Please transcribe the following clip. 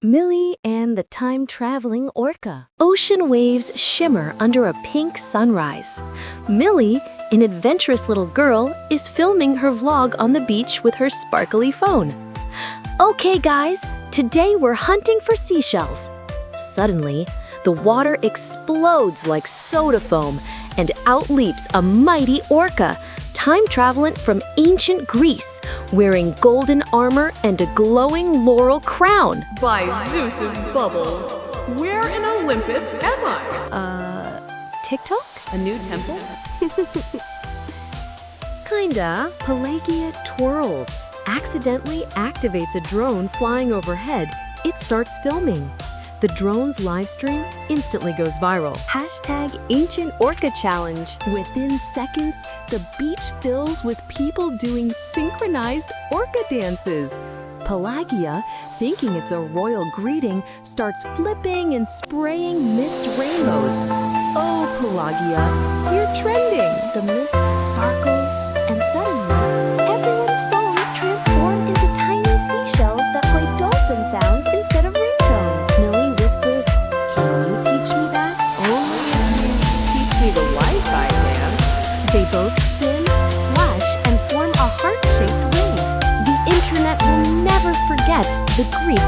Millie and the time-traveling orca. Ocean waves shimmer under a pink sunrise. Millie, an adventurous little girl, is filming her vlog on the beach with her sparkly phone. Okay guys, today we're hunting for seashells. Suddenly, the water explodes like soda foam and out leaps a mighty orca, time-traveling from ancient Greece, wearing golden armor and a glowing laurel crown. By Zeus's bubbles, where in Olympus am I? TikTok? A new temple? Kinda. Pelagia twirls, accidentally activates a drone flying overhead. It starts filming. The drone's live stream instantly goes viral. Hashtag Ancient Orca Challenge. Within seconds, the beach fills with people doing synchronized orca dances. Pelagia, thinking it's a royal greeting, starts flipping and spraying mist rainbows. Oh, Pelagia, you're trending! The mist sparkles, and suddenly, everyone's phones transform into tiny seashells that play dolphin sounds instead of ringtones. Millie whispers, "Can you teach me that?" Only if you teach me the Wi-Fi dance. They both spin, splash, and form a heart-shaped wave. The internet will never forget the Greek